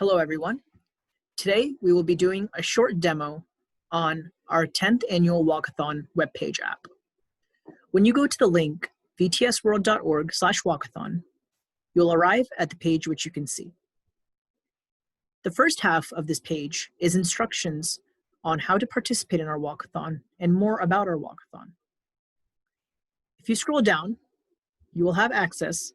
Hello everyone. Today we will be doing a short demo on our 10th annual Walkathon webpage app. When you go to the link vtsworld.org/walkathon, you'll arrive at the page which you can see. The first half of this page is instructions on how to participate in our Walkathon and more about our Walkathon. If you scroll down, you will have access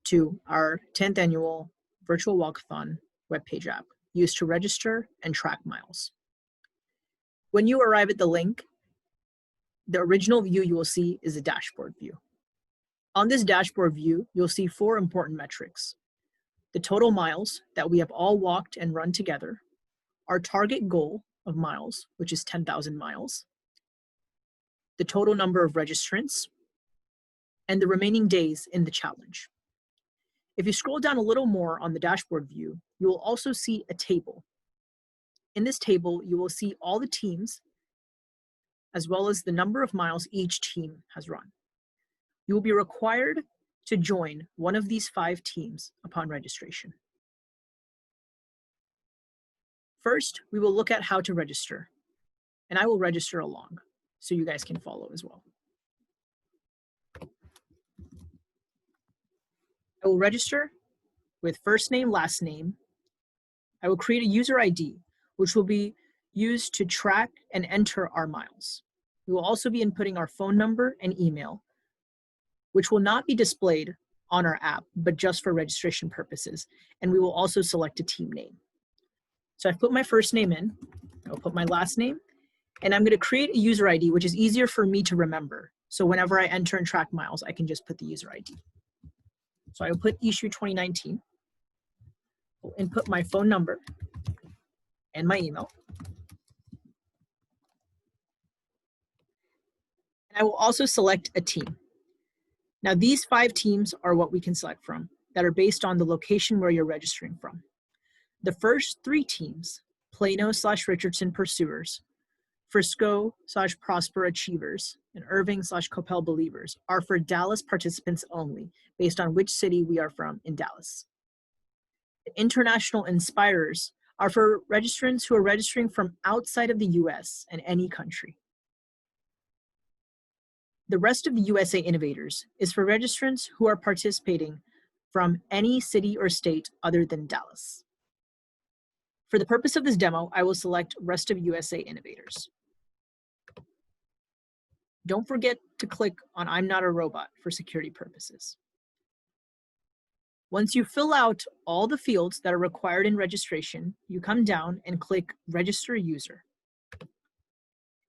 to our 10th annual virtual Walkathon webpage app used to register and track miles. When you arrive at the link, the original view you will see is a dashboard view. On this dashboard view, you'll see 4 important metrics: the total miles that we have all walked and run together, our target goal of miles, which is 10,000 miles, the total number of registrants, and the remaining days in the challenge. If you scroll down a little more on the dashboard view, you will also see a table. In this table, you will see all the teams, as well as the number of miles each team has run. You will be required to join one of these 5 teams upon registration. First, we will look at how to register, and I will register along so you guys can follow as well. I will register with first name, last name. I will create a user ID, which will be used to track and enter our miles. We will also be inputting our phone number and email, which will not be displayed on our app, but just for registration purposes. And we will also select a team name. So I've put my first name in, I will put my last name, and I'm going to create a user ID, which is easier for me to remember. So whenever I enter and track miles, I can just put the user ID. So I will put issue 2019. I'll input my phone number and my email. And I will also select a team. Now these 5 teams are what we can select from that are based on the location where you're registering from. The first 3 teams, Plano/Richardson Pursuers, Frisco/Prosper Achievers, and Irving/Coppell Believers, are for Dallas participants only, based on which city we are from in Dallas. The International Inspirers are for registrants who are registering from outside of the US and any country. The rest of the USA Innovators is for registrants who are participating from any city or state other than Dallas. For the purpose of this demo, I will select Rest of USA Innovators. Don't forget to click on I'm not a robot for security purposes. Once you fill out all the fields that are required in registration, you come down and click Register User.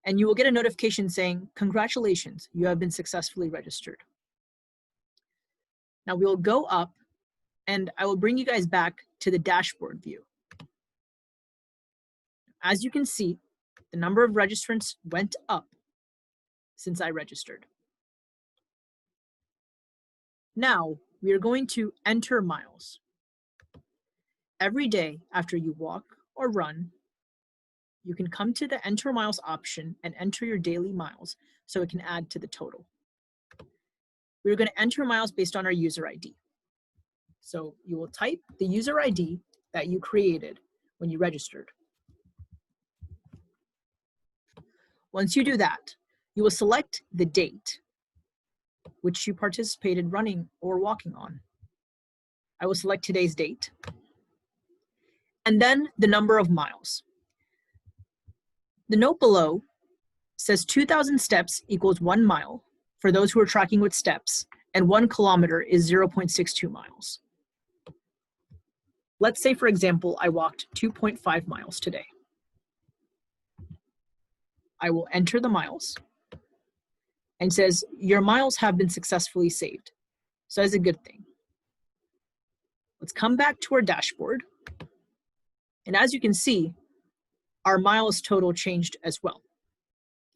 And you will get a notification saying, congratulations, you have been successfully registered. Now we will go up and I will bring you guys back to the dashboard view. As you can see, the number of registrants went up since I registered. Now we are going to enter miles. Every day after you walk or run, you can come to the Enter Miles option and enter your daily miles so it can add to the total. We're going to enter miles based on our user ID. So you will type the user ID that you created when you registered. Once you do that, you will select the date which you participated running or walking on. I will select today's date. And then the number of miles. The note below says 2,000 steps equals 1 mile for those who are tracking with steps, and 1 kilometer is 0.62 miles. Let's say, for example, I walked 2.5 miles today. I will enter the miles and says your miles have been successfully saved. So that's a good thing. Let's come back to our dashboard. And as you can see, our miles total changed as well.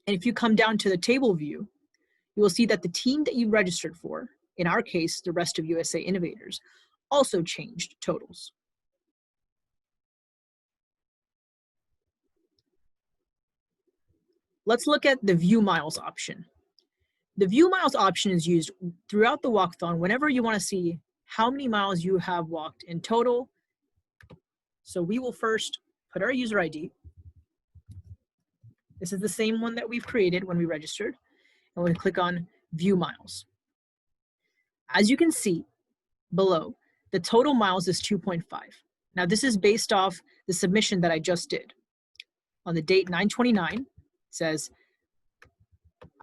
And if you come down to the table view, you will see that the team that you registered for, in our case, the Rest of USA Innovators, also changed totals. Let's look at the View Miles option. The View Miles option is used throughout the walkathon whenever you want to see how many miles you have walked in total So we will first put our user ID. This is the same one that we've created when we registered. And we're going to click on View Miles. As you can see below, the total miles is 2.5. Now this is based off the submission that I just did. On the date 9/29, says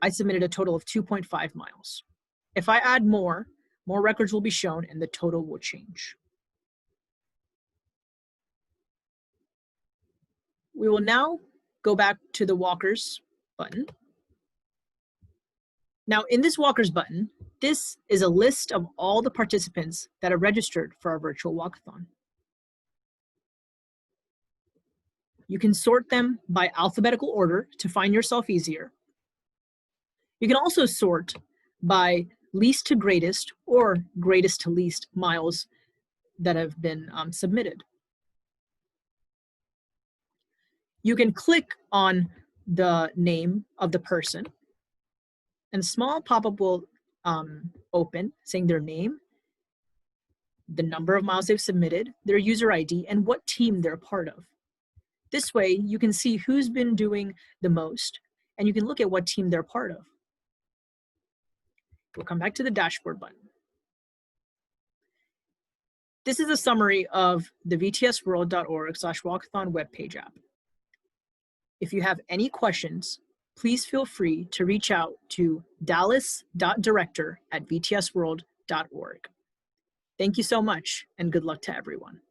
I submitted a total of 2.5 miles. If I add more records will be shown and the total will change. We will now go back to the Walkers button. Now in this Walkers button, this is a list of all the participants that are registered for our virtual walkathon. You can sort them by alphabetical order to find yourself easier. You can also sort by least to greatest or greatest to least miles that have been submitted. You can click on the name of the person and a small pop-up will open saying their name, the number of miles they've submitted, their user ID, and what team they're a part of. This way, you can see who's been doing the most, and you can look at what team they're part of. We'll come back to the dashboard button. This is a summary of the VTSworld.org/walkathon webpage app. If you have any questions, please feel free to reach out to dallas.director@vtsworld.org. Thank you so much, and good luck to everyone.